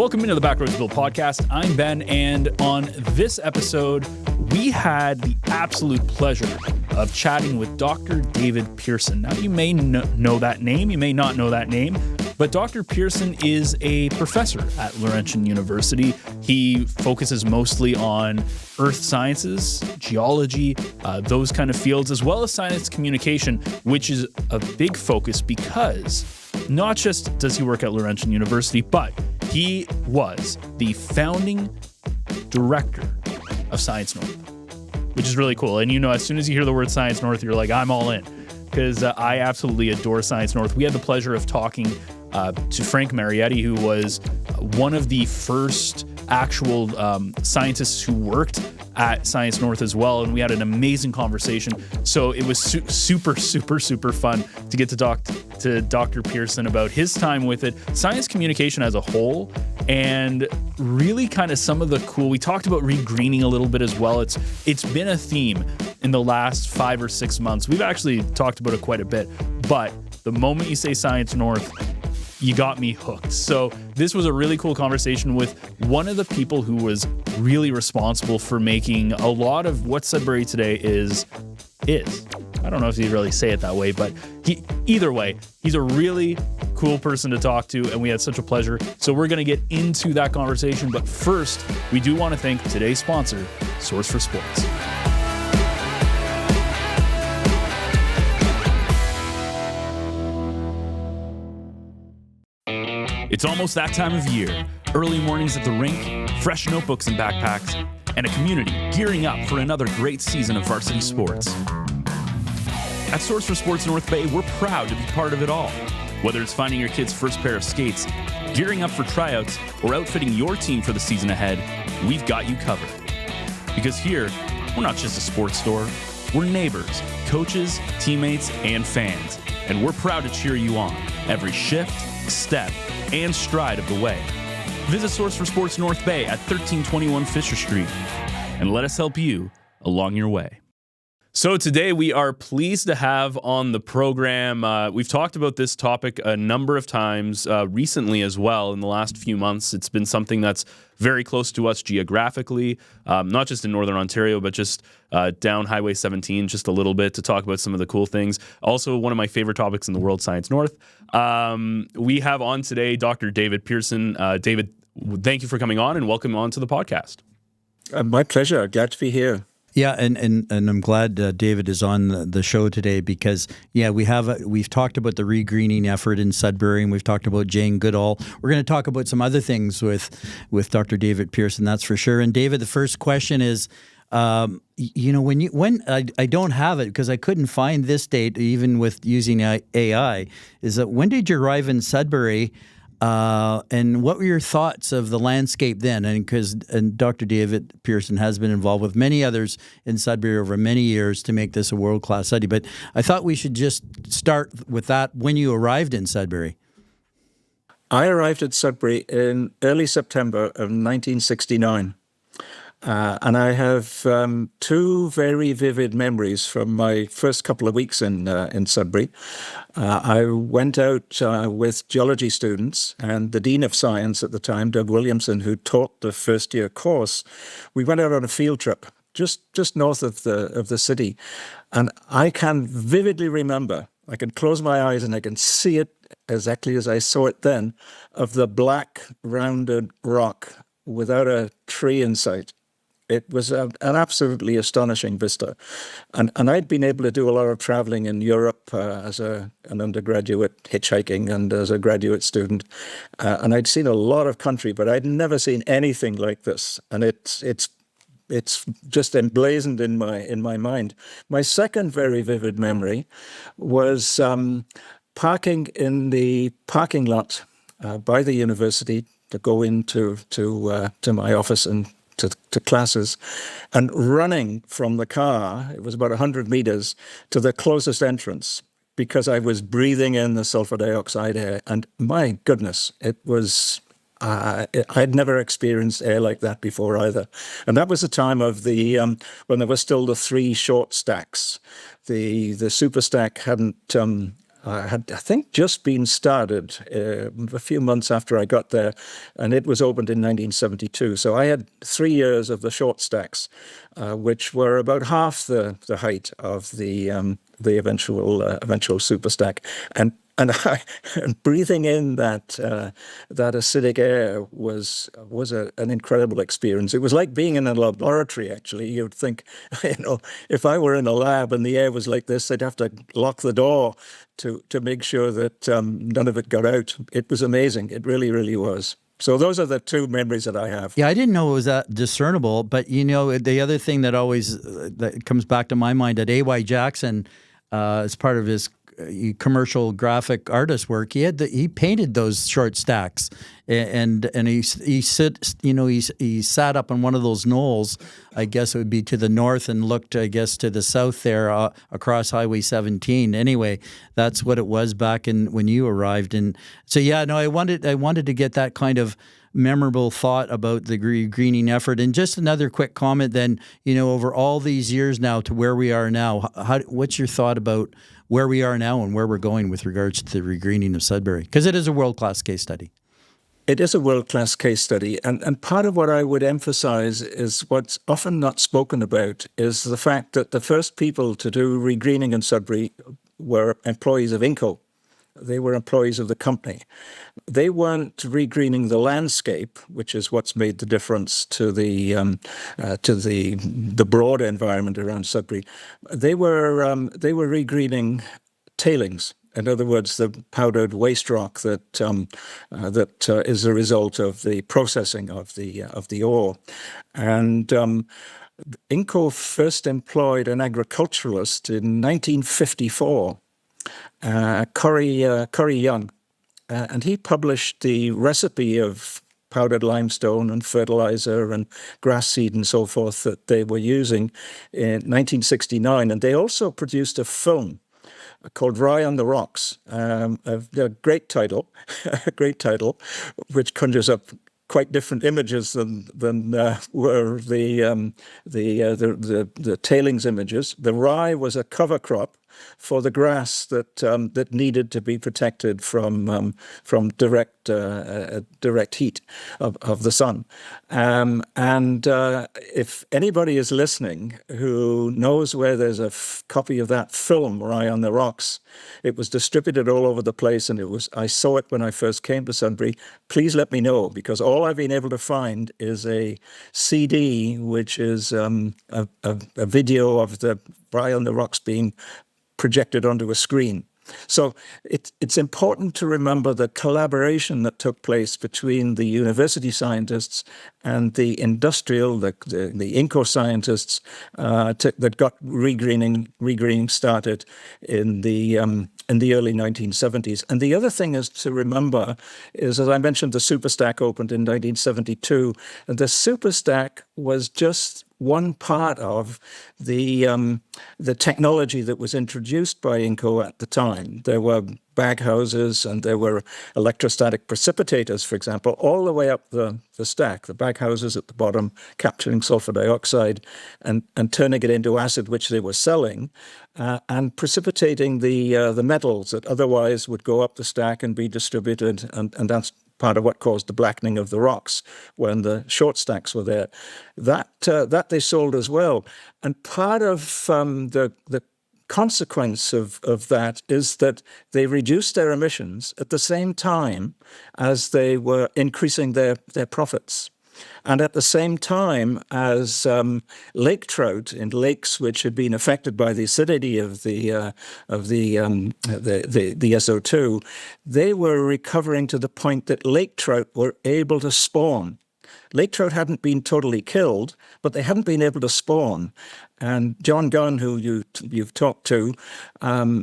Welcome into the Backroads Bill Podcast. I'm Ben, and on this episode, we had the absolute pleasure of chatting with Dr. David Pearson. Now, you may know that name, you may not know that name, but Dr. Pearson is a professor at Laurentian University. He focuses mostly on earth sciences, geology, those kind of fields, as well as science communication, which is a big focus because not just does he work at Laurentian University, but he was the founding director of Science North, which is really cool. And you know, as soon as you hear the word Science North, you're like, I'm all in, because I absolutely adore Science North. We had the pleasure of talking to Frank Marietti, who was one of the first actual scientists who worked at Science North as well, and we had an amazing conversation. So it was super fun to get to talk to Dr. Pearson about his time with it, science communication as a whole, and really kind of some of the cool. We talked about regreening a little bit as well. It's been a theme in the last 5 or 6 months. We've actually talked about it quite a bit, but the moment you say Science North, you got me hooked. So this was a really cool conversation with one of the people who was really responsible for making a lot of what Sudbury today is. I don't know if you really say it that way, but either way, he's a really cool person to talk to, and we had such a pleasure. So we're going to get into that conversation. But first, we do want to thank today's sponsor, Source for Sports. It's almost that time of year. Early mornings at the rink, fresh notebooks and backpacks, and a community gearing up for another great season of varsity sports. At Source for Sports North Bay, we're proud to be part of it all. Whether it's finding your kid's first pair of skates, gearing up for tryouts, or outfitting your team for the season ahead, we've got you covered. Because here, we're not just a sports store, we're neighbors, coaches, teammates, and fans. And we're proud to cheer you on every shift, step, and stride of the way. Visit Source for Sports North Bay at 1321 Fisher Street and let us help you along your way. So today we are pleased to have on the program, we've talked about this topic a number of times recently as well in the last few months. It's been something that's very close to us geographically, not just in Northern Ontario, but just down Highway 17 just a little bit to talk about some of the cool things. Also, one of my favorite topics in the world, Science North. We have on today Dr. David Pearson. David, thank you for coming on and welcome on to the podcast. My pleasure. Glad to be here. Yeah, and I'm glad David is on the show today because we've talked about the regreening effort in Sudbury, and we've talked about Jane Goodall. We're going to talk about some other things with Dr. David Pearson, that's for sure. And David, the first question is, when I don't have it because I couldn't find this date even with using AI, is that when did you arrive in Sudbury? And what were your thoughts of the landscape then? And Dr. David Pearson has been involved with many others in Sudbury over many years to make this a world-class study. But I thought we should just start with that when you arrived in Sudbury. I arrived at Sudbury in early September of 1969. And I have two very vivid memories from my first couple of weeks in Sudbury. I went out with geology students, and the Dean of Science at the time, Doug Williamson, who taught the first-year course. We went out on a field trip just north of the city, and I can vividly remember. I can close my eyes and I can see it exactly as I saw it then, of the black rounded rock without a tree in sight. It was an absolutely astonishing vista. And I'd been able to do a lot of traveling in Europe as an undergraduate, hitchhiking, and as a graduate student. And I'd seen a lot of country, but I'd never seen anything like this. And it's just emblazoned in my mind. My second very vivid memory was parking in the parking lot by the university to go into to my office and to classes, and running from the car, it was about 100 meters, to the closest entrance because I was breathing in the sulfur dioxide air. And my goodness, it was, I'd never experienced air like that before either. And that was the time of the, when there were still the three short stacks. The super stack hadn't had, I think, just been started a few months after I got there, and it was opened in 1972. So I had 3 years of the short stacks, which were about half the height of the eventual super stack, and breathing in that acidic air was an incredible experience. It was like being in a laboratory. Actually, you'd think, if I were in a lab and the air was like this, I'd have to lock the door to make sure that none of it got out. It was amazing. It really, really was. So those are the two memories that I have. Yeah, I didn't know it was that discernible. But the other thing that always that comes back to my mind at A.Y. Jackson, as part of his commercial graphic artist work, he painted those short stacks, and he sat up on one of those knolls. I guess it would be to the north, and looked, I guess, to the south there across Highway 17. Anyway, that's what it was back in when you arrived. And so I wanted to get that kind of memorable thought about the greening effort. And just another quick comment then, over all these years now to where we are now, what's your thought about where we are now and where we're going with regards to the regreening of Sudbury? Because it is a world-class case study. It is a world-class case study. And part of what I would emphasize is what's often not spoken about is the fact that the first people to do regreening in Sudbury were employees of Inco. They were employees of the company. They weren't regreening the landscape, which is what's made the difference to the broader environment around Sudbury. They were regreening tailings. In other words, the powdered waste rock that is a result of the processing of the ore. And Inco first employed an agriculturalist in 1954. Corey Young, and he published the recipe of powdered limestone and fertilizer and grass seed and so forth that they were using in 1969. And they also produced a film called Rye on the Rocks, a great title, which conjures up quite different images than were the tailings images. The rye was a cover crop for the grass that needed to be protected from direct heat of the sun. And if anybody is listening who knows where there's a copy of that film, Rye on the Rocks, it was distributed all over the place, and I saw it when I first came to Sudbury. Please let me know, because all I've been able to find is a CD, which is a video of the Rye on the Rocks being projected onto a screen. So it's important to remember the collaboration that took place between the university scientists and the industrial, the Inco scientists that got regreening started in the early 1970s. And the other thing is to remember is, as I mentioned, the Superstack opened in 1972. And the Superstack was just one part of the technology that was introduced by Inco at the time. There were baghouses and there were electrostatic precipitators, for example, all the way up the stack. The baghouses at the bottom capturing sulfur dioxide and turning it into acid, which they were selling, and precipitating the metals that otherwise would go up the stack and be distributed. And that's part of what caused the blackening of the rocks when the short stacks were there. That they sold as well. And part of the consequence of that is that they reduced their emissions at the same time as they were increasing their profits. And at the same time as lake trout in lakes which had been affected by the acidity of the SO2, they were recovering to the point that lake trout were able to spawn. Lake trout hadn't been totally killed, but they hadn't been able to spawn. And John Gunn, who you've talked to,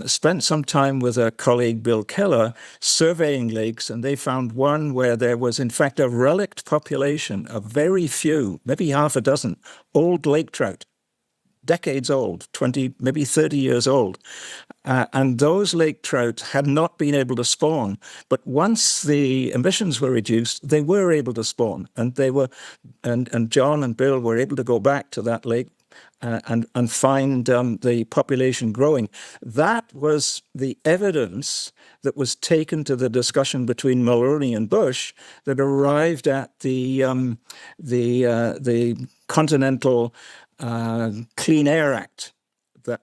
spent some time with a colleague, Bill Keller, surveying lakes, and they found one where there was, in fact, a relict population of very few, maybe half a dozen, old lake trout, decades old, 20, maybe 30 years old. And those lake trout had not been able to spawn. But once the emissions were reduced, they were able to spawn. And and John and Bill were able to go back to that lake, and find the population growing. That was the evidence that was taken to the discussion between Mulroney and Bush that arrived at the Continental Clean Air Act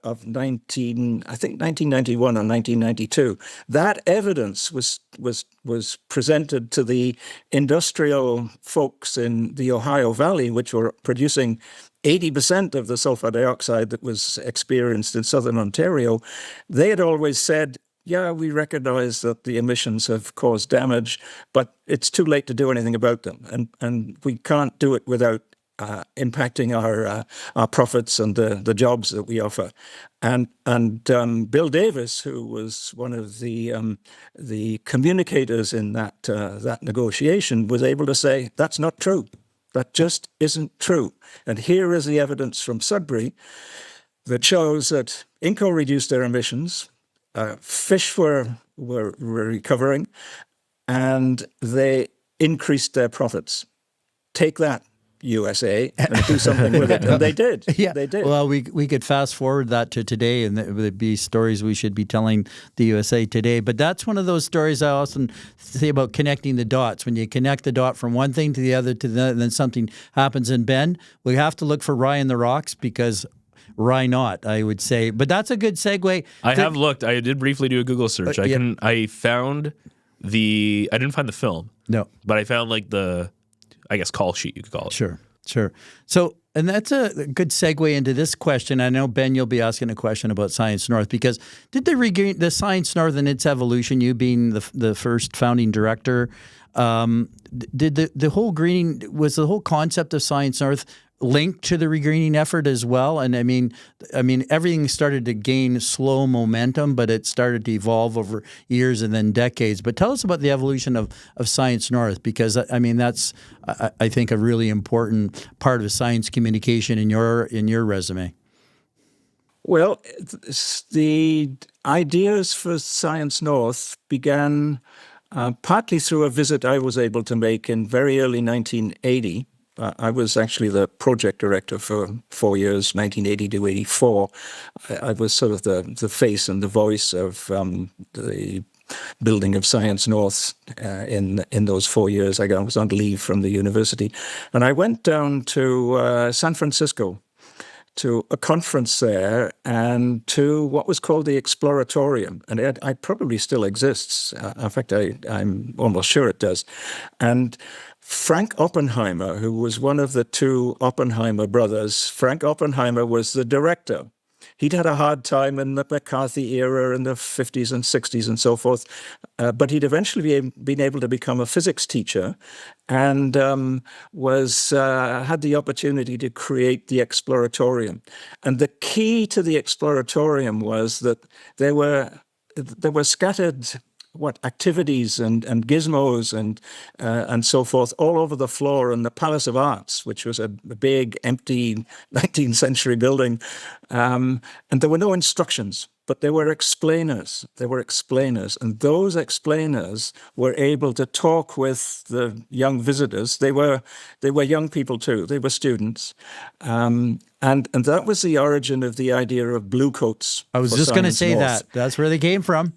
of 1991 or 1992. That evidence was presented to the industrial folks in the Ohio Valley, which were producing 80% of the sulfur dioxide that was experienced in southern Ontario. They had always said, yeah, we recognize that the emissions have caused damage, but it's too late to do anything about them. And we can't do it without impacting our profits and the jobs that we offer. And Bill Davis, who was one of the communicators in that negotiation, was able to say, that's not true. That just isn't true. And here is the evidence from Sudbury that shows that Inco reduced their emissions, fish were recovering, and they increased their profits. Take that, USA, and do something with it. And they did. Yeah, they did. Well, we could fast forward that to today, and it would be stories we should be telling the USA today. But that's one of those stories I often say about connecting the dots. When you connect the dot from one thing to the other, and then something happens in Bend, we have to look for Rye in the Rocks, because why not, I would say. But that's a good segue. I have looked. I did briefly do a Google search. I didn't find the film. No. But I found I guess call sheet, you could call it. Sure. So, and that's a good segue into this question. I know, Ben, you'll be asking a question about Science North, because did the Science North and its evolution, you being the first founding director, did the whole greening, was the whole concept of Science North linked to the regreening effort as well? And I mean, everything started to gain slow momentum, but it started to evolve over years and then decades. But tell us about the evolution of Science North, because I mean, that's, I think, a really important part of science communication in your resume. Well, the ideas for Science North began partly through a visit I was able to make in very early 1980. I was actually the project director for 4 years, 1980 to 84. I was sort of the face and the voice of the building of Science North in those 4 years. I was on leave from the university. And I went down to San Francisco to a conference there and to what was called the Exploratorium. And it probably still exists. In fact, I'm almost sure it does. And Frank Oppenheimer, who was one of the two Oppenheimer brothers, Frank Oppenheimer was the director. He'd had a hard time in the McCarthy era in the 50s and 60s and so forth, but he'd eventually been able to become a physics teacher and had the opportunity to create the Exploratorium. And the key to the Exploratorium was that there were scattered activities and gizmos and so forth all over the floor in the Palace of Arts, which was a big, empty 19th century building. And there were no instructions, but there were explainers. And those explainers were able to talk with the young visitors. They were young people too. They were students. And that was the origin of the idea of blue coats. I was just going to say that. That's where they came from.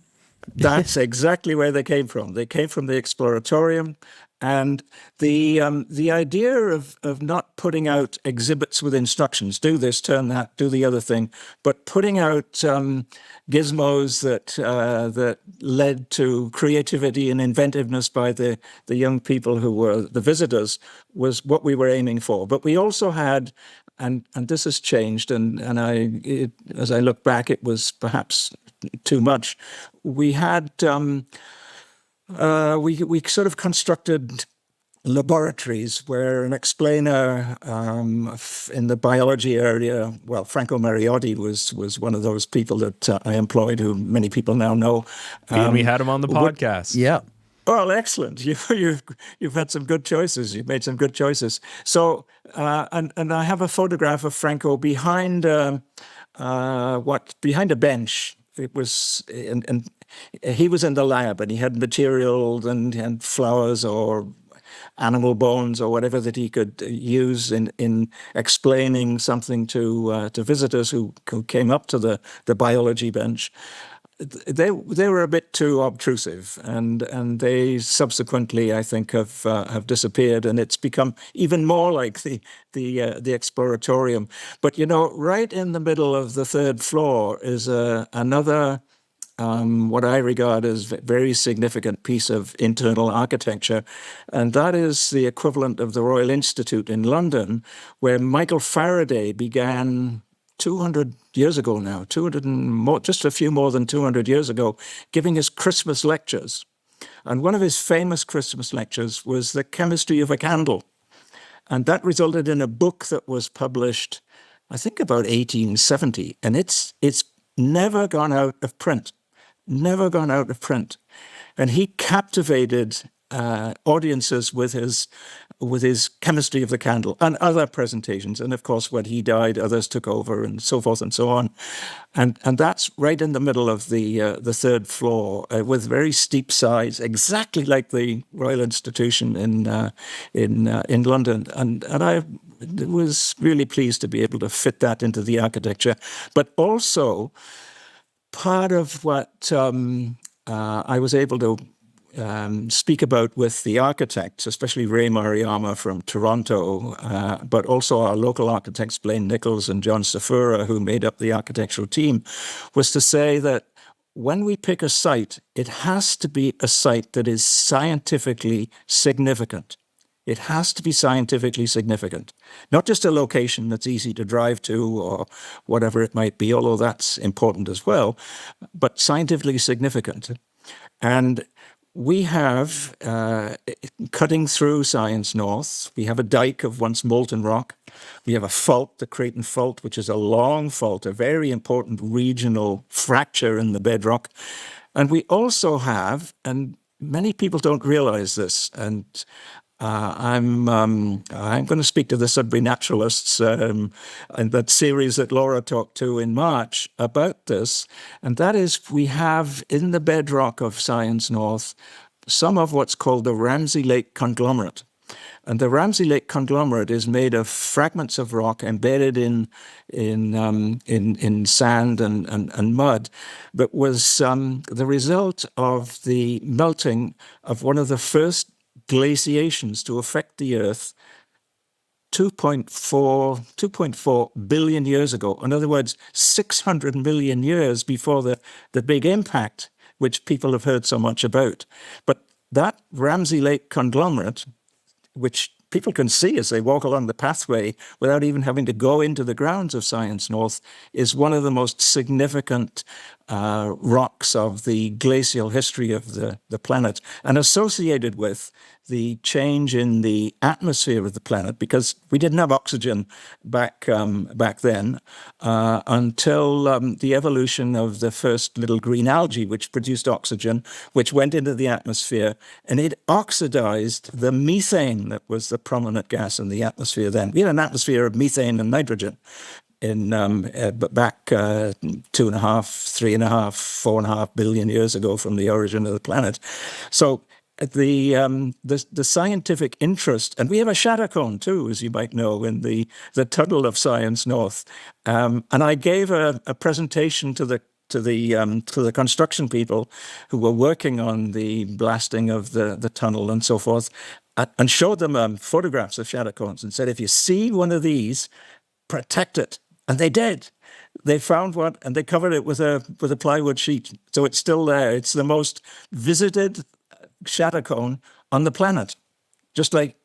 That's exactly where they came from. They came from the Exploratorium, and the idea of not putting out exhibits with instructions, do this, turn that, do the other thing, but putting out gizmos that led to creativity and inventiveness by the young people who were the visitors was what we were aiming for. But we also had, and this has changed, and as I look back, it was perhaps too much. We had we sort of constructed laboratories where an explainer in the biology area, well, Franco Mariotti was one of those people that I employed, who many people now know. And we had him on the podcast. Yeah. Well, excellent. You've had some good choices. You've made some good choices. So, and I have a photograph of Franco behind behind a bench. It was, and he was in the lab, and he had materials and flowers or animal bones or whatever that he could use in explaining something to visitors who came up to the biology bench. They were a bit too obtrusive, and they subsequently, I think, have disappeared, and it's become even more like the exploratorium. But right in the middle of the third floor is another what I regard as very significant piece of internal architecture, and that is the equivalent of the Royal Institute in London, where Michael Faraday began 200 years ago now, 200 and more, just a few more than 200 years ago, giving his Christmas lectures. And one of his famous Christmas lectures was The Chemistry of a Candle. And that resulted in a book that was published, I think, about 1870. And it's never gone out of print, never gone out of print. And he captivated audiences with his Chemistry of the Candle and other presentations. And of course, when he died, others took over and so forth and so on. And that's right in the middle of the third floor with very steep sides, exactly like the Royal Institution in London. And I was really pleased to be able to fit that into the architecture. But also, part of what I was able to speak about with the architects, especially Ray Maruyama from Toronto, but also our local architects, Blaine Nichols and John Safura, who made up the architectural team, was to say that when we pick a site, it has to be a site that is scientifically significant. It has to be scientifically significant, not just a location that's easy to drive to or whatever it might be, although that's important as well, but scientifically significant. And we have, cutting through Science North, we have a dike of once molten rock. We have a fault, the Creighton Fault, which is a long fault, a very important regional fracture in the bedrock. And we also have, and many people don't realize this, and I'm going to speak to the Sudbury naturalists and that series that Laura talked to in March about this, and that is we have in the bedrock of Science North some of what's called the Ramsey Lake conglomerate. And the Ramsey Lake conglomerate is made of fragments of rock embedded in sand and mud, but was the result of the melting of one of the first glaciations to affect the Earth 2.4 billion years ago. In other words, 600 million years before the big impact, which people have heard so much about. But that Ramsey Lake conglomerate, which people can see as they walk along the pathway without even having to go into the grounds of Science North, is one of the most significant rocks of the glacial history of the planet, and associated with the change in the atmosphere of the planet, because we didn't have oxygen back then until the evolution of the first little green algae, which produced oxygen, which went into the atmosphere, and it oxidized the methane that was the prominent gas in the atmosphere then. We had an atmosphere of methane and nitrogen back 2.5, 3.5, 4.5 billion years ago from the origin of the planet. So the scientific interest, and we have a shadow cone too, as you might know, in the tunnel of Science North. And I gave a presentation to the construction people who were working on the blasting of the tunnel and so forth, and showed them photographs of shadow cones and said, if you see one of these, protect it. And they did. They found one and they covered it with a plywood sheet. So it's still there. It's the most visited shadow cone on the planet. Just like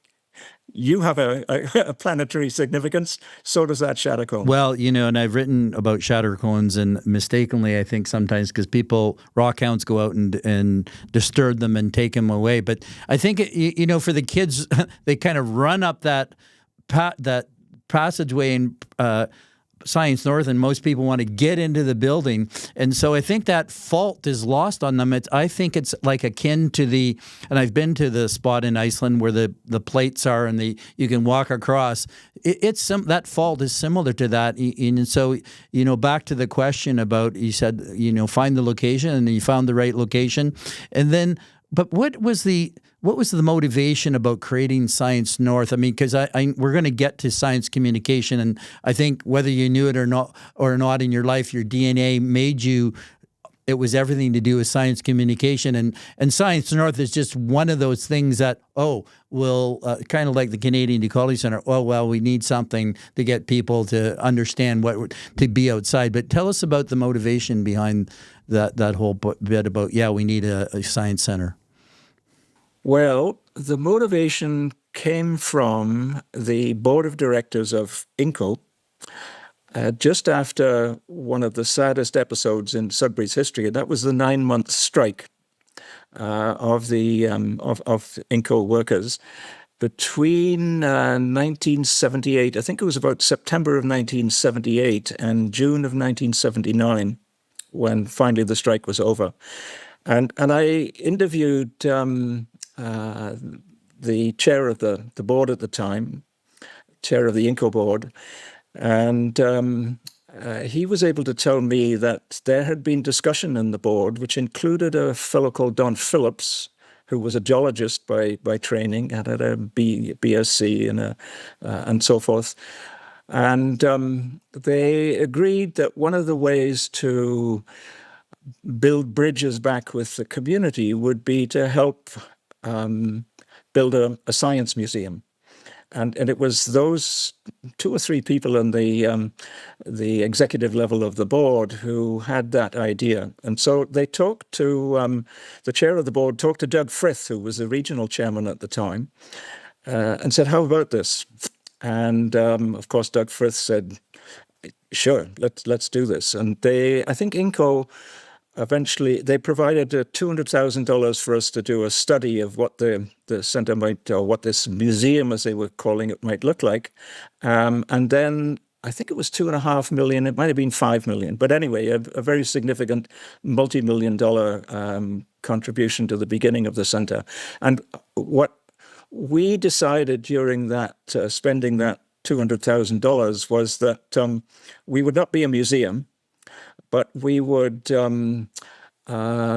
you have a planetary significance, so does that shadow cone. Well, and I've written about shadow cones, and mistakenly, I think sometimes because rock hounds go out and disturb them and take them away. But I think, for the kids, they kind of run up that passageway in Science North, and most people want to get into the building. And so I think that fault is lost on them. I think it's like akin to and I've been to the spot in Iceland where the plates are and you can walk across. That fault is similar to that. And so, back to the question about, you said, find the location, and you found the right location. And then But what was the motivation about creating Science North? I mean, because we're going to get to science communication, and I think whether you knew it or not in your life, your DNA made you. It was everything to do with science communication, and Science North is just one of those things that kind of like the Canadian Ecology Centre. Oh well, we need something to get people to understand to be outside. But tell us about the motivation behind that whole bit about we need a science center. Well, the motivation came from the board of directors of INCO. Just after one of the saddest episodes in Sudbury's history, and that was the 9-month strike of the of INCO workers between 1978. I think it was about September of 1978 and June of 1979, when finally the strike was over, and I interviewed the chair of the board at the time, chair of the INCO board. And he was able to tell me that there had been discussion in the board, which included a fellow called Don Phillips, who was a geologist by training and had a BSc and so forth. And they agreed that one of the ways to build bridges back with the community would be to help build a science museum. And it was those 2 or 3 people in the executive level of the board who had that idea. And so they talked to the chair of the board, talked to Doug Frith, who was the regional chairman at the time, and said, "How about this?" And of course, Doug Frith said, "Sure, let's do this." And I think INCO. Eventually, they provided $200,000 for us to do a study of what the center might, or what this museum, as they were calling it, might look like. And then I think it was $2.5 million. It might have been $5 million. But anyway, a very significant multi-million-dollar contribution to the beginning of the center. And what we decided during that, spending that $200,000, was that we would not be a museum, but we would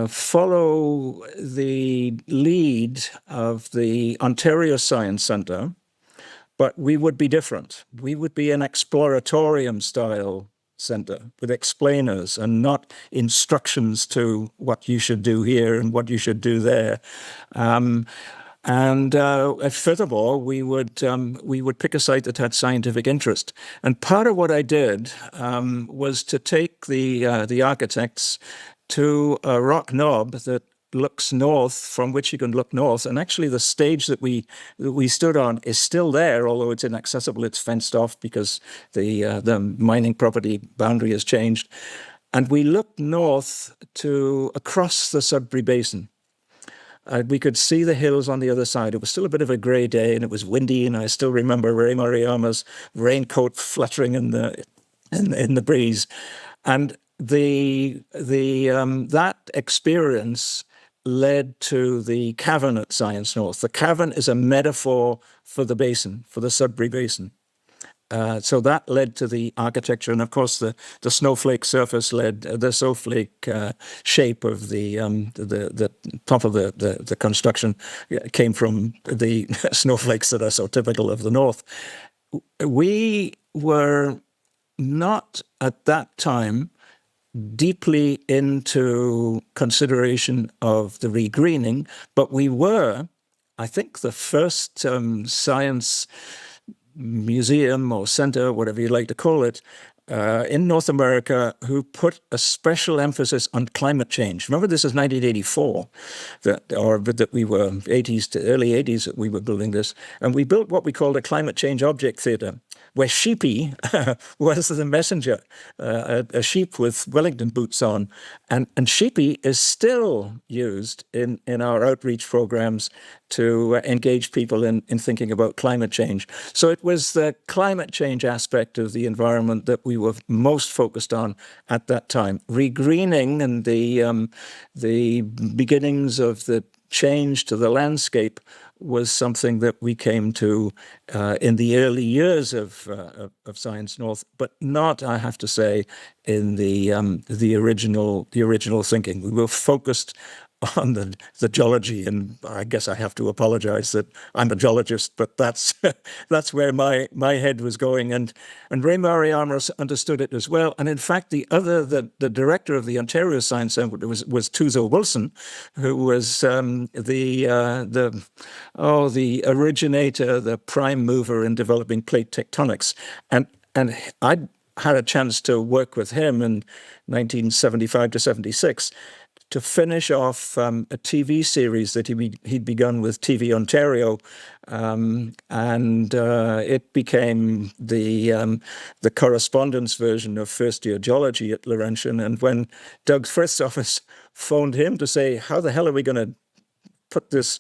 follow the lead of the Ontario Science Centre, but we would be different. We would be an exploratorium-style centre with explainers and not instructions to what you should do here and what you should do there. And furthermore, we would pick a site that had scientific interest. And part of what I did was to take the architects to a rock knob that looks north, from which you can look north. And actually, the stage that we stood on is still there, although it's inaccessible. It's fenced off because the mining property boundary has changed. And we looked north across the Sudbury Basin. We could see the hills on the other side. It was still a bit of a grey day, and it was windy. And I still remember Ray Mariyama's raincoat fluttering in the breeze. And that experience led to the cavern at Science North. The cavern is a metaphor for the basin, for the Sudbury Basin. So that led to the architecture, and of course the snowflake surface led the snowflake shape of the top of the construction came from the snowflakes that are so typical of the north. We were not at that time deeply into consideration of the regreening, but we were, I think, the first science museum or center, whatever you like to call it, in North America who put a special emphasis on climate change. Remember, this is 1984, that we were 80s to early 80s that we were building this. And we built what we called a climate change object theater, where Sheepy was the messenger, a sheep with Wellington boots on. And Sheepy is still used in our outreach programs to engage people in thinking about climate change. So it was the climate change aspect of the environment that we were most focused on at that time. Regreening and the beginnings of the change to the landscape was something that we came to in the early years of Science North, but not, I have to say, in the original thinking. We were focused on the geology, and I guess I have to apologize that I'm a geologist, but that's that's where my head was going, and Ray Mariano understood it as well. And in fact, the director of the Ontario Science Centre was Tuzo Wilson, who was the originator, the prime mover in developing plate tectonics, and I had a chance to work with him in 1975 to 76 to finish off a TV series that he'd begun with TV Ontario, and it became the correspondence version of first year geology at Laurentian. And when Doug Frith's office phoned him to say, how the hell are we going to put this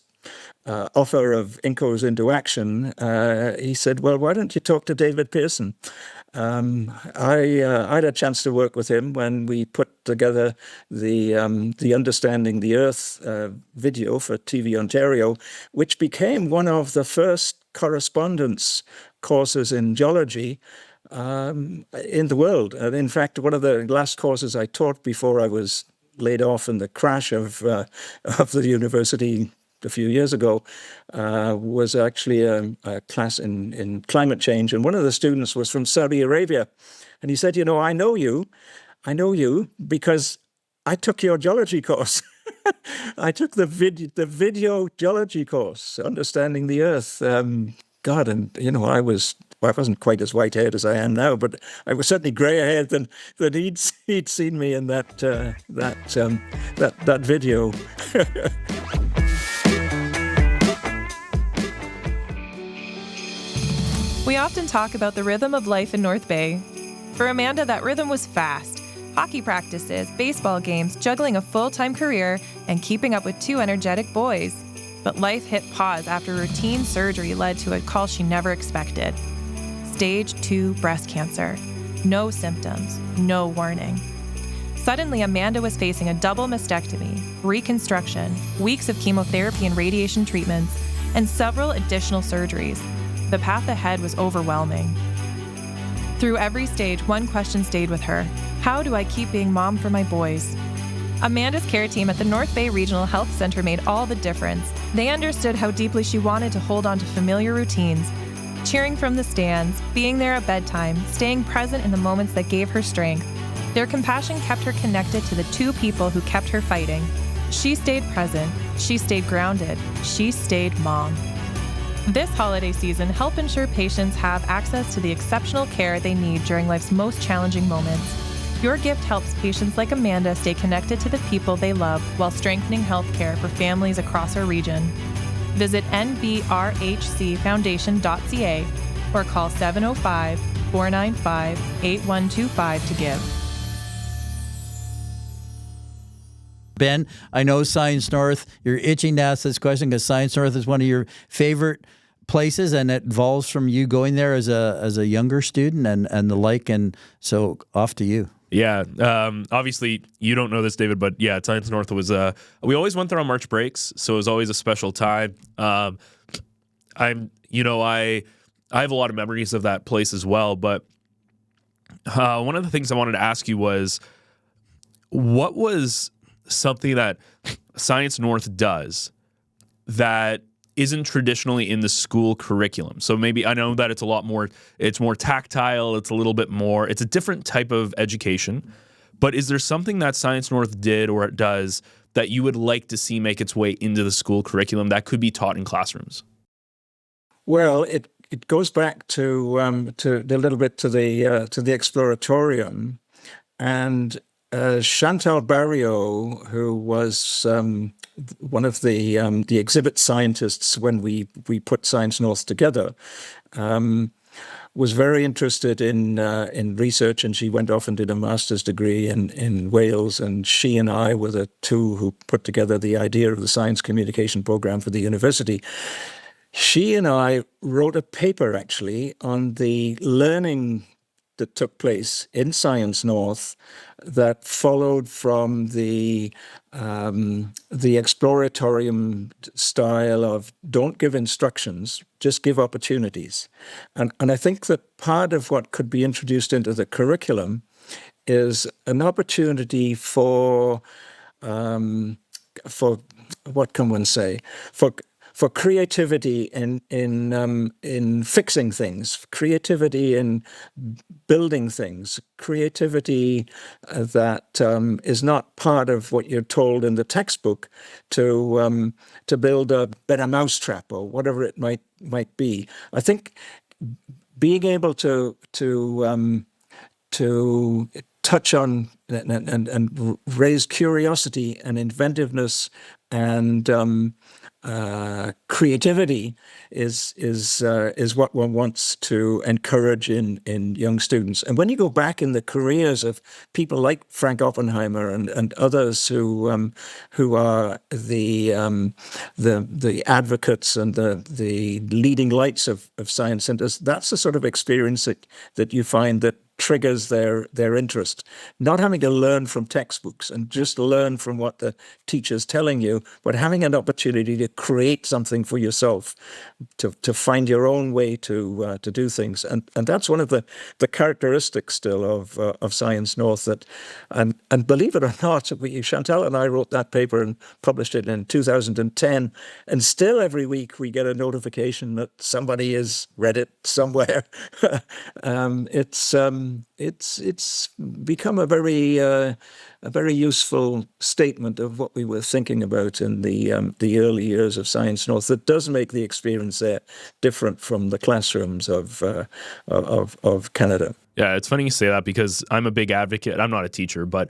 offer of INCOs into action, he said, well, why don't you talk to David Pearson? I had a chance to work with him when we put together the Understanding the Earth video for TV Ontario, which became one of the first correspondence courses in geology in the world. And in fact, one of the last courses I taught before I was laid off in the crash of the university a few years ago was actually a class in climate change. And one of the students was from Saudi Arabia. And he said, you know, I know you because I took your geology course. I took the video geology course, Understanding the Earth. God, and you know, I wasn't quite as white-haired as I am now, but I was certainly grey-haired than he'd seen me in that video. We often talk about the rhythm of life in North Bay. For Amanda, that rhythm was fast. Hockey practices, baseball games, juggling a full-time career, and keeping up with two energetic boys. But life hit pause after routine surgery led to a call she never expected. Stage 2 breast cancer. No symptoms, no warning. Suddenly, Amanda was facing a double mastectomy, reconstruction, weeks of chemotherapy and radiation treatments, and several additional surgeries. The path ahead was overwhelming. Through every stage, one question stayed with her. How do I keep being mom for my boys? Amanda's care team at the North Bay Regional Health Center made all the difference. They understood how deeply she wanted to hold on to familiar routines, cheering from the stands, being there at bedtime, staying present in the moments that gave her strength. Their compassion kept her connected to the two people who kept her fighting. She stayed present, she stayed grounded, she stayed mom. This holiday season, help ensure patients have access to the exceptional care they need during life's most challenging moments. Your gift helps patients like Amanda stay connected to the people they love while strengthening healthcare for families across our region. Visit nbrhcfoundation.ca or call 705-495-8125 to give. Ben, I know Science North, you're itching to ask this question because Science North is one of your favorite places, and it evolves from you going there as a younger student and the like, and so off to you. Yeah, obviously you don't know this, David, but yeah, Science North was, we always went there on March breaks, so it was always a special time. I have a lot of memories of that place as well, but one of the things I wanted to ask you was, what was something that Science North does that isn't traditionally in the school curriculum? So maybe, I know that it's more tactile, it's a different type of education, but is there something that Science North did or it does that you would like to see make its way into the school curriculum that could be taught in classrooms? Well, it goes back to a little bit to the exploratorium, and Chantal Barrio, who was one of the exhibit scientists when we put Science North together, was very interested in research, and she went off and did a master's degree in Wales. And she and I were the two who put together the idea of the science communication program for the university. She and I wrote a paper actually on the learning that took place in Science North that followed from the exploratorium style of don't give instructions, just give opportunities. And I think that part of what could be introduced into the curriculum is an opportunity for what can one say, for creativity in fixing things, creativity in building things, creativity that is not part of what you're told in the textbook to build a better mousetrap or whatever it might be. I think being able to touch on and raise curiosity and inventiveness and creativity is what one wants to encourage in young students. And when you go back in the careers of people like Frank Oppenheimer and others who are the advocates and the leading lights of science centers, that's the sort of experience that you find that triggers their interest. Not having to learn from textbooks and just learn from what the teacher's telling you, but having an opportunity to create something for yourself, to find your own way to do things. And that's one of the characteristics still of Science North. And believe it or not, Chantal and I wrote that paper and published it in 2010. And still every week we get a notification that somebody has read it somewhere. It's become a very useful statement of what we were thinking about in the early years of Science North. That does make the experience there different from the classrooms of Canada. Yeah, it's funny you say that because I'm a big advocate. I'm not a teacher, but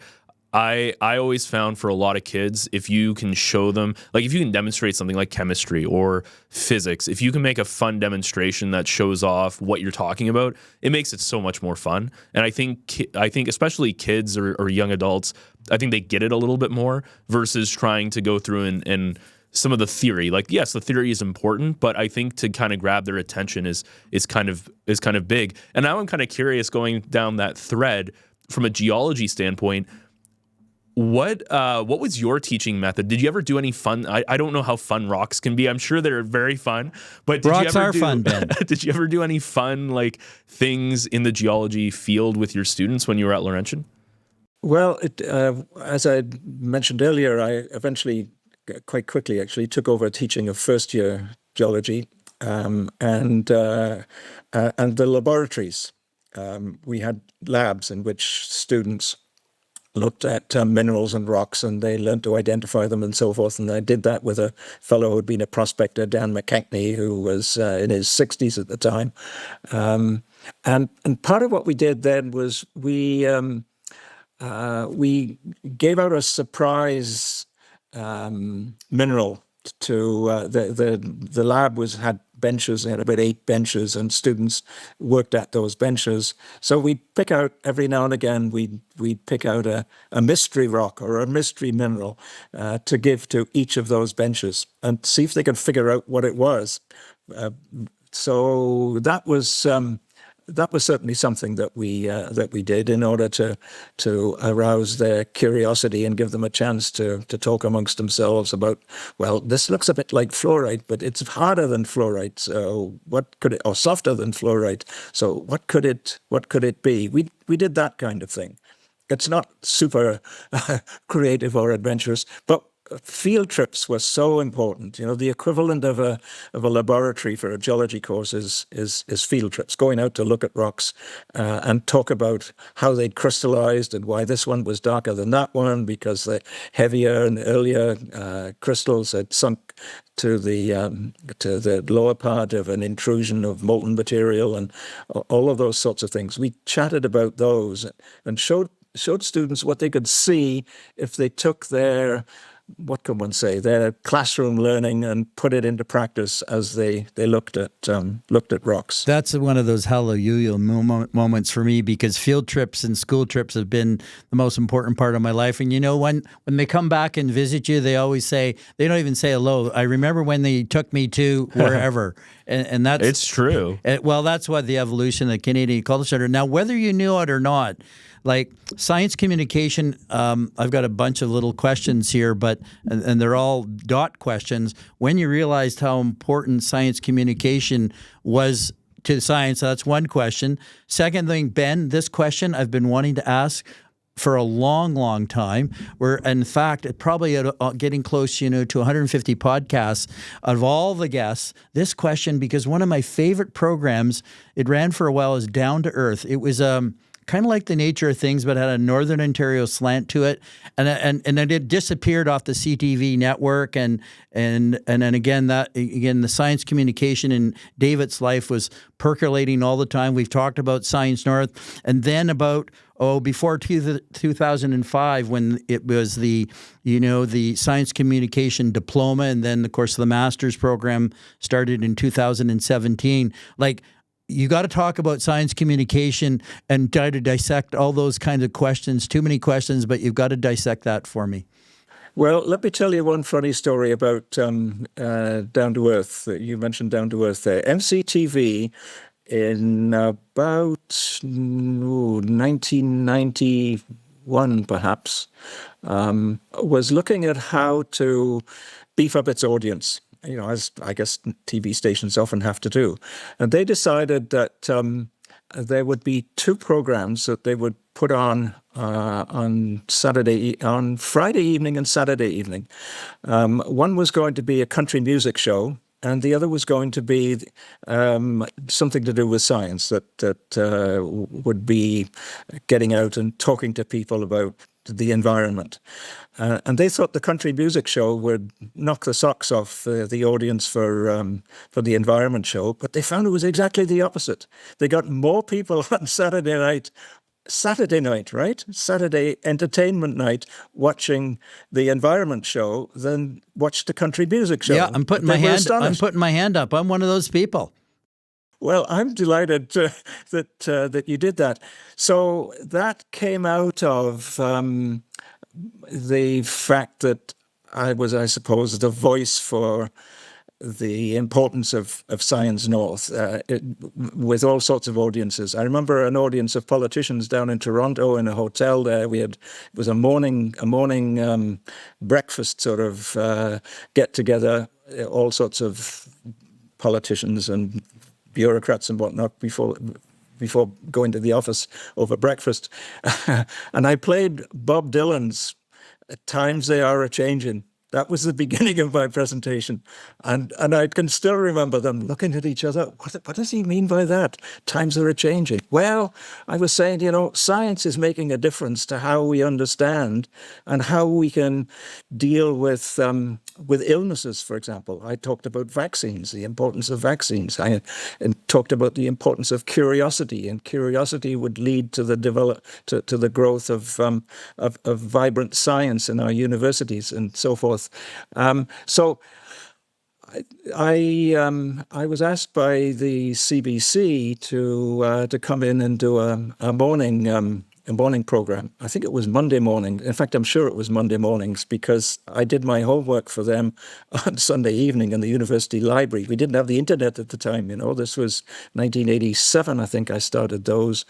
I always found for a lot of kids, if you can show them, like if you can demonstrate something like chemistry or physics, if you can make a fun demonstration that shows off what you're talking about, it makes it so much more fun. And I think especially kids or young adults, I think they get it a little bit more versus trying to go through and some of the theory. Like, yes, the theory is important, but I think to kind of grab their attention is kind of big. And now I'm kind of curious, going down that thread from a geology standpoint. What was your teaching method? Did you ever do any fun? I don't know how fun rocks can be. I'm sure they're very fun. But rocks are fun, Ben. Did you ever do any fun things in the geology field with your students when you were at Laurentian? Well, as I mentioned earlier, I eventually, quite quickly actually, took over teaching of first year geology and the laboratories. We had labs in which students looked at minerals and rocks, and they learned to identify them and so forth. And I did that with a fellow who had been a prospector, Dan McKechnie, who was in his 60s at the time. And part of what we did then was we gave out a surprise mineral to the lab had benches. They had about 8 benches, and students worked at those benches. So we'd pick out every now and again. We'd pick out a mystery rock or a mystery mineral to give to each of those benches and see if they could figure out what it was. So that was certainly something that we did in order to arouse their curiosity and give them a chance to talk amongst themselves about, well, this looks a bit like fluorite, but it's harder than fluorite. So what could it, or softer than fluorite? So what could it be? We did that kind of thing. It's not super creative or adventurous, but field trips were so important. You know, the equivalent of a laboratory for a geology course is field trips, going out to look at rocks and talk about how they'd crystallized and why this one was darker than that one because the heavier and earlier crystals had sunk to the lower part of an intrusion of molten material and all of those sorts of things. We chatted about those and showed students what they could see if they took their classroom learning and put it into practice as they looked at rocks. That's one of those hallelujah moments for me, because field trips and school trips have been the most important part of my life. And you know, when they come back and visit you, they always say, they don't even say hello. I remember when they took me to wherever. and that's... It's true. Well, that's what the evolution of the Canadian Culture Center. Now, whether you knew it or not, like science communication, I've got a bunch of little questions here, and they're all dot questions. When you realized how important science communication was to science, that's one question. Second thing, Ben, this question I've been wanting to ask. for a long, long time. We're, in fact, probably getting close, to 150 podcasts. Of all the guests, this question, because one of my favorite programs, it ran for a while, is Down to Earth. It was kind of like The Nature of Things, but had a Northern Ontario slant to it, and then it disappeared off the CTV network, and then again the science communication in David's life was percolating all the time. We've talked about Science North, and then about before 2005, when it was the science communication diploma, and then of course the master's program started in 2017. You got to talk about science communication and try to dissect all those kinds of questions. Too many questions, but you've got to dissect that for me. Well, let me tell you one funny story about Down to Earth. You mentioned Down to Earth there. MCTV in about 1991, perhaps, was looking at how to beef up its audience, as I guess TV stations often have to do. And they decided that there would be two programs that they would put on Friday evening and Saturday evening. One was going to be a country music show, and the other was going to be something to do with science that would be getting out and talking to people about the environment. And they thought the country music show would knock the socks off the audience for the environment show, but they found it was exactly the opposite. They got more people on Saturday entertainment night watching the environment show than watched the country music show. Yeah, I'm putting my hand up. I'm one of those people. Well, I'm delighted that you did that. So that came out of the fact that I was, I suppose, the voice for the importance of Science North with all sorts of audiences. I remember an audience of politicians down in Toronto in a hotel there. It was a morning breakfast sort of get together, all sorts of politicians and bureaucrats and whatnot before going to the office over breakfast. And I played Bob Dylan's Times They Are A-Changin'. That was the beginning of my presentation. And I can still remember them looking at each other. What does he mean by that? Times are a-changing. Well, I was saying, science is making a difference to how we understand and how we can deal with illnesses, for example. I talked about vaccines, the importance of vaccines. I talked about the importance of curiosity, and curiosity would lead to the growth of vibrant science in our universities and so forth. So I was asked by the CBC to come in and do a morning program. I think it was Monday morning. In fact, I'm sure it was Monday mornings because I did my homework for them on Sunday evening in the university library. We didn't have the internet at the time, This was 1987, I think I started those.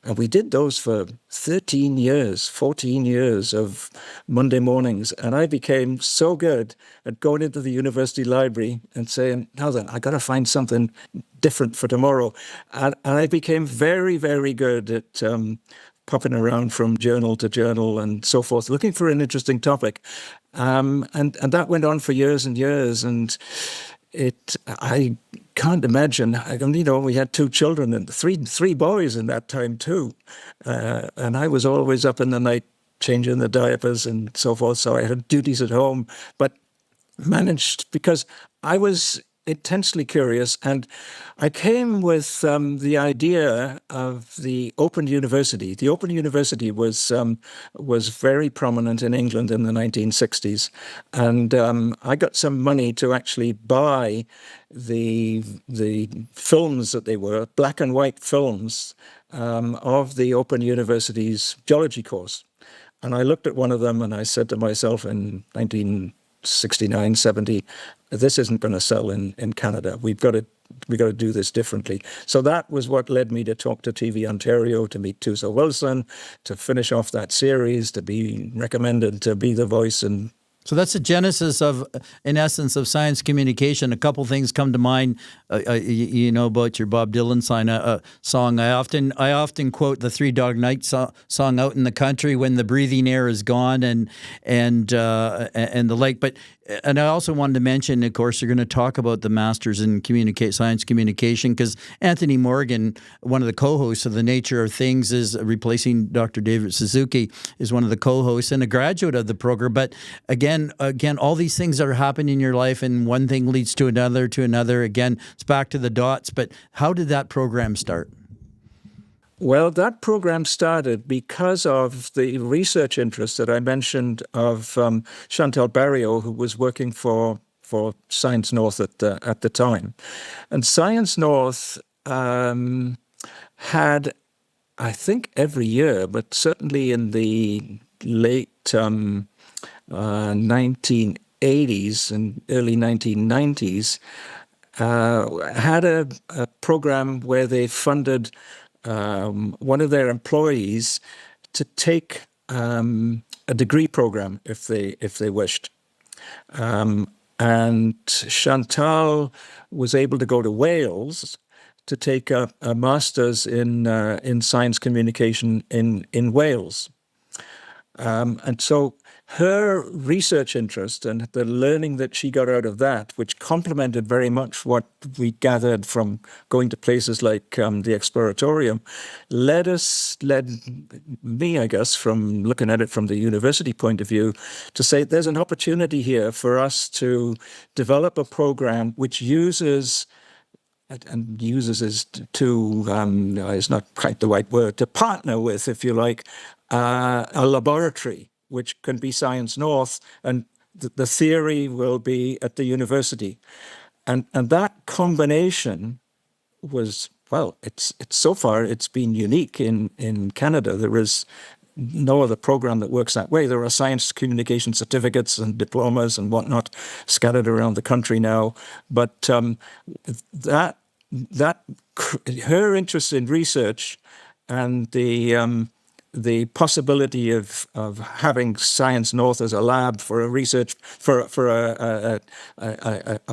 And we did those for 14 years of Monday mornings. And I became so good at going into the university library and saying, now then, I got to find something different for tomorrow. And I became very, very good at popping around from journal to journal and so forth, looking for an interesting topic. And that went on for years and years. And I can't imagine. We had two children and three boys in that time too, and I was always up in the night changing the diapers and so forth. So I had duties at home, but managed because I was intensely curious, and I came with the idea of the Open University. The Open University was very prominent in England in the 1960s, and I got some money to actually buy the films that they were, black and white films of the Open University's geology course. And I looked at one of them and I said to myself in 1969, 70, this isn't going to sell in Canada. We've got to do this differently. So that was what led me to talk to TV Ontario, to meet Tusa Wilson, to finish off that series, to be recommended to be the voice and So that's the genesis of, in essence, of science communication. A couple things come to mind. You know about your Bob Dylan song. I often quote the Three Dog Night song "Out in the Country" when the breathing air is gone and the like. And I also wanted to mention, of course, you're going to talk about the Masters in Science Communication, because Anthony Morgan, one of the co-hosts of The Nature of Things, is replacing Dr. David Suzuki, is one of the co-hosts and a graduate of the program. But again, all these things that are happening in your life, and one thing leads to another. Again, it's back to the dots. But how did that program start? Well, that program started because of the research interest that I mentioned of Chantal Barriot, who was working for Science North at the time. And Science North had, I think every year, but certainly in the late 1980s and early 1990s, had a program where they funded one of their employees to take a degree program if they wished. And Chantal was able to go to Wales to take a master's in science communication in Wales. And so her research interest and the learning that she got out of that, which complemented very much what we gathered from going to places like the Exploratorium, led me, I guess, from looking at it from the university point of view, to say there's an opportunity here for us to develop a program which uses is is not quite the right word, to partner with, if you like, a laboratory, which can be Science North, and the theory will be at the university. And that combination was, well, it's so far it's been unique in Canada. There is no other program that works that way. There are science communication certificates and diplomas and whatnot scattered around the country now. But her interest in research and the possibility of having Science North as a lab for a research for a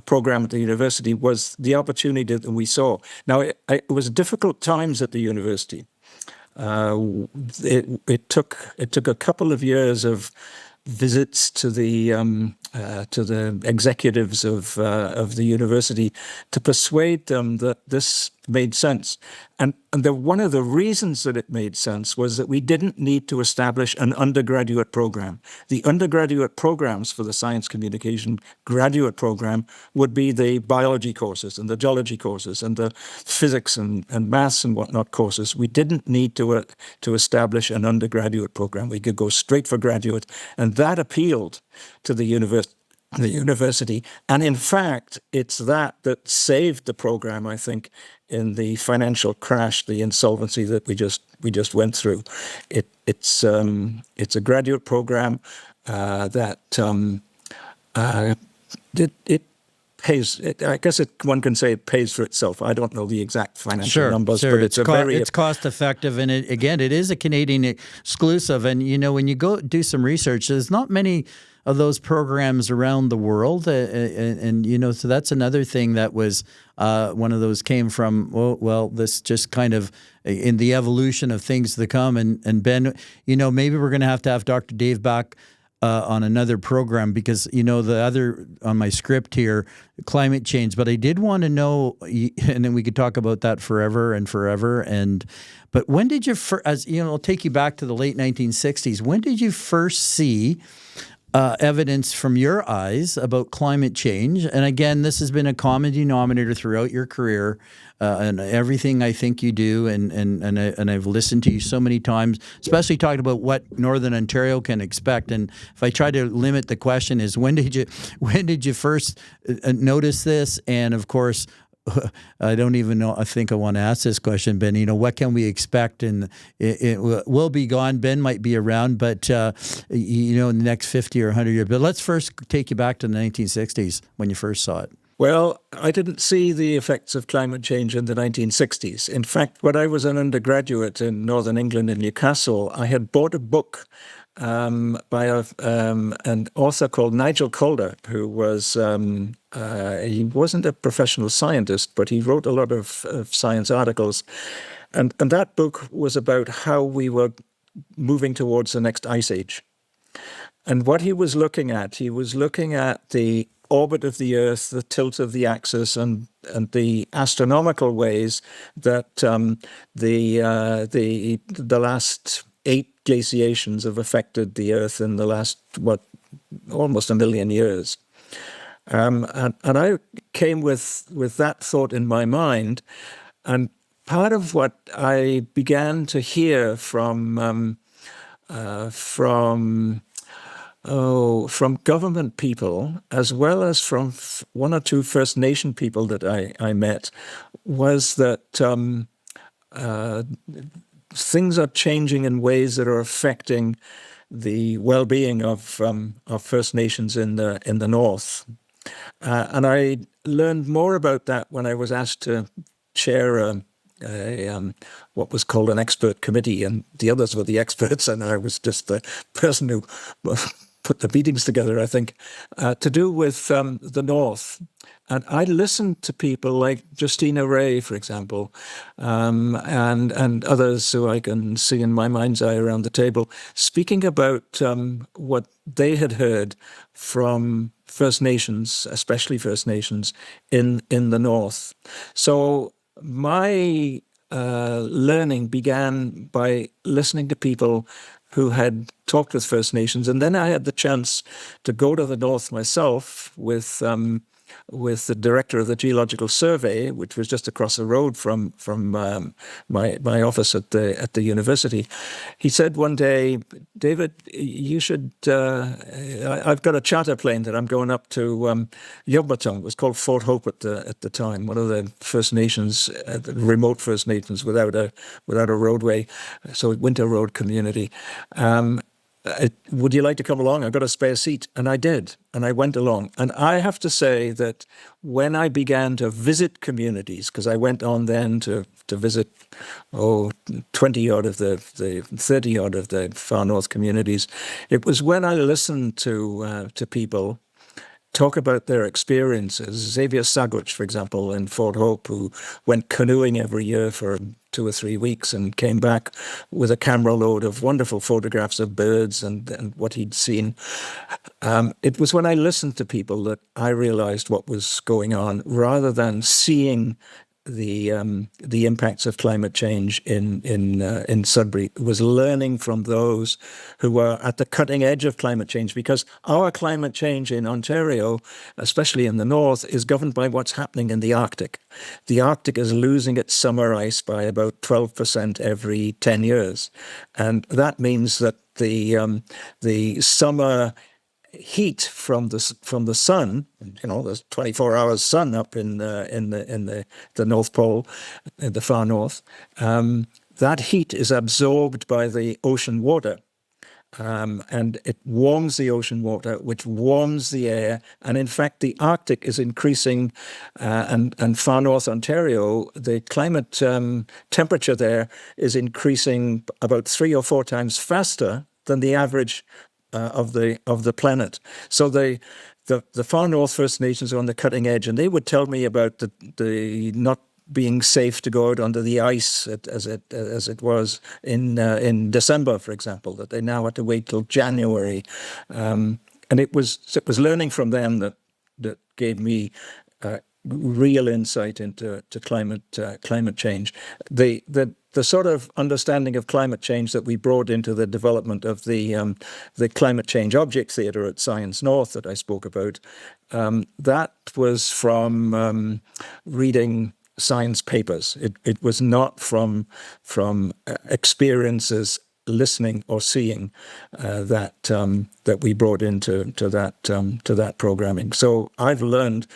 program at the university was the opportunity that we saw. Now it was difficult times at the university. It took a couple of years of visits to the executives of the university to persuade them that this made sense. And one of the reasons that it made sense was that we didn't need to establish an undergraduate program. The undergraduate programs for the science communication graduate program would be the biology courses and the geology courses and the physics and maths and whatnot courses. We didn't need to establish an undergraduate program. We could go straight for graduate. And that appealed to the university. And in fact, it's that saved the program, I think, in the financial crash, the insolvency that we just went through. It's a graduate program that it pays. I guess one can say it pays for itself. I don't know the exact financial numbers, but it's cost effective, and it is a Canadian exclusive. And when you go do some research, there's not many of those programs around the world, and so that's another thing that was one of those came from this just kind of in the evolution of things to come. And Ben, maybe we're going to have Dr. Dave back on another program, because the other on my script here, climate change. But I did want to know, and then we could talk about that forever. But when did you first, I'll take you back to the late 1960s. When did you first see evidence from your eyes about climate change? And again, this has been a common denominator throughout your career, and everything I think you do, and I've listened to you so many times, especially talking about what Northern Ontario can expect. And if I try to limit the question, is when did you first notice this? And of course, I don't even know. I think I want to ask this question, Ben. What can we expect? And it will be gone. Ben might be around, but in the next 50 or 100 years. But let's first take you back to the 1960s when you first saw it. Well, I didn't see the effects of climate change in the 1960s. In fact, when I was an undergraduate in Northern England in Newcastle, I had bought a book by an author called Nigel Calder, who was he wasn't a professional scientist, but he wrote a lot of science articles, and that book was about how we were moving towards the next ice age. And what he was looking at the orbit of the Earth, the tilt of the axis, and the astronomical ways that the last 8 glaciations have affected the Earth in the last, almost a million years. And I came with that thought in my mind. And part of what I began to hear from government people, as well as from one or two First Nation people that I met, was that things are changing in ways that are affecting the well-being of First Nations in the North. And I learned more about that when I was asked to chair what was called an expert committee, and the others were the experts, and I was just the person who put the meetings together, I think, to do with the North. And I listened to people like Justina Ray, for example, and others who I can see in my mind's eye around the table, speaking about what they had heard from First Nations, especially First Nations, in the North. So my learning began by listening to people who had talked with First Nations, and then I had the chance to go to the North myself with the director of the Geological Survey, which was just across the road from my office at the university. He said one day, "David, you should. I've got a charter plane that I'm going up to Yelverton." It was called Fort Hope at the time, one of the First Nations, remote First Nations without a roadway, so winter road community. Would you like to come along? I've got a spare seat. And I did. And I went along. And I have to say that when I began to visit communities, because I went on then to visit, 20-odd of the 30-odd of the far north communities, it was when I listened to people talk about their experiences. Xavier Saguch, for example, in Fort Hope, who went canoeing every year for 2 or 3 weeks and came back with a camera load of wonderful photographs of birds and what he'd seen. It was when I listened to people that I realized what was going on, rather than seeing the impacts of climate change in Sudbury. It was learning from those who were at the cutting edge of climate change, because our climate change in Ontario, especially in the north, is governed by what's happening in the Arctic. The Arctic is losing its summer ice by about 12% every 10 years, and that means that the summer heat from the sun, there's 24 hours sun up in the North Pole, in the far north. That heat is absorbed by the ocean water, and it warms the ocean water, which warms the air. And in fact, the Arctic is increasing, and far north Ontario, the climate temperature there is increasing about 3 or 4 times faster than the average of the planet. So the far north First Nations are on the cutting edge, and they would tell me about the not being safe to go out under the ice as it was in December, for example, that they now had to wait till January, and it was learning from them that gave me real insight into climate change. The sort of understanding of climate change that we brought into the development of the Climate Change Object Theatre at Science North that I spoke about, that was from reading science papers. It was not from experiences, listening or seeing, that we brought into that programming. So I've learned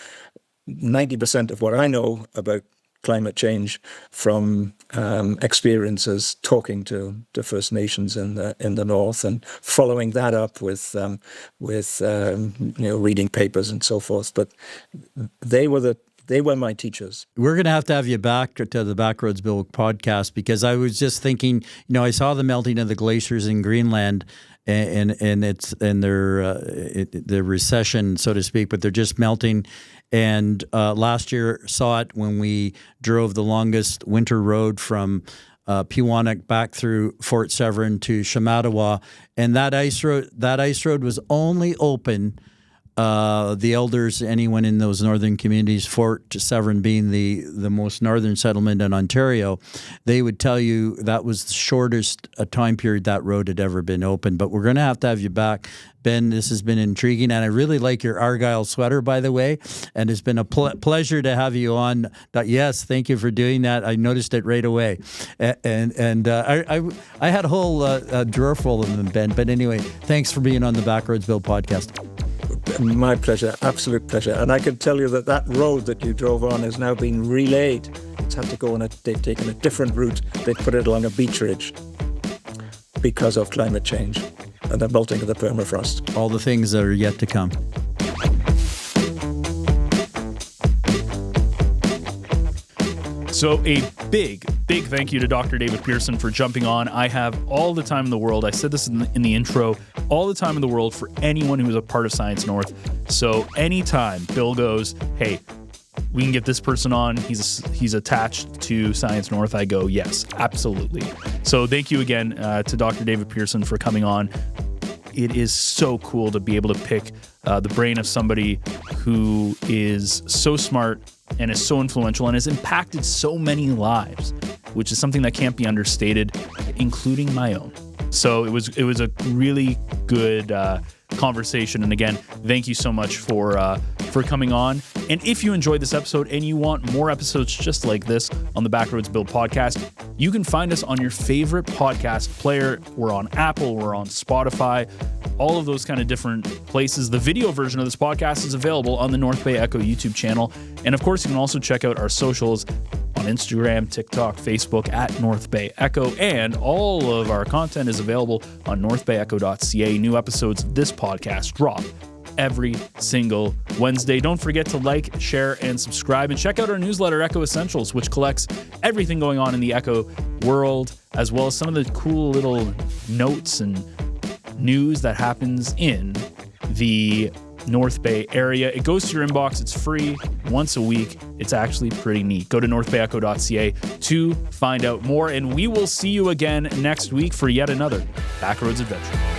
90% of what I know about climate change from experiences talking to First Nations in the north, and following that up with reading papers and so forth. But they were my teachers. We're going to have you back to the Backroads Bill podcast, because I was just thinking, I saw the melting of the glaciers in Greenland, and it's and the recession, so to speak, but they're just melting. And last year saw it when we drove the longest winter road from Pewanak back through Fort Severn to Shamattawa, and that ice road was only open. The elders, anyone in those northern communities, Fort Severn being the most northern settlement in Ontario, they would tell you that was the shortest time period that road had ever been open. But we're going to have you back, Ben. This has been intriguing, and I really like your Argyle sweater, by the way, and it's been a pleasure to have you on. Yes, thank you for doing that. I noticed it right away, and I had a whole drawer full of them, Ben. But anyway, thanks for being on the Backroads Bill podcast. My pleasure, absolute pleasure. And I can tell you that road that you drove on has now been relayed. It's had to go they've taken a different route. They put it along a beach ridge because of climate change and the melting of the permafrost. All the things that are yet to come. So a big thank you to Dr. David Pearson for jumping on. I have all the time in the world. I said this in the intro, all the time in the world for anyone who is a part of Science North. So anytime Bill goes, hey, we can get this person on, he's attached to Science North, I go, yes, absolutely. So thank you again to Dr. David Pearson for coming on. It is so cool to be able to pick the brain of somebody who is so smart and is so influential and has impacted so many lives, which is something that can't be understated, including my own. So it was a really good conversation. And again, thank you so much for coming on. And if you enjoyed this episode and you want more episodes just like this on the Backroads Bill podcast, you can find us on your favorite podcast player. We're on Apple, we're on Spotify, all of those kind of different places. The video version of this podcast is available on the North Bay Echo YouTube channel. And of course, you can also check out our socials on Instagram, TikTok, Facebook at North Bay Echo. And all of our content is available on northbayecho.ca. New episodes of this podcast drop every single Wednesday. Don't forget to like, share, and subscribe. And check out our newsletter, Echo Essentials, which collects everything going on in the Echo world, as well as some of the cool little notes and news that happens in the North Bay area. It goes to your inbox. It's free once a week. It's actually pretty neat. Go to northbayecho.ca to find out more, and we will see you again next week for yet another Backroads adventure.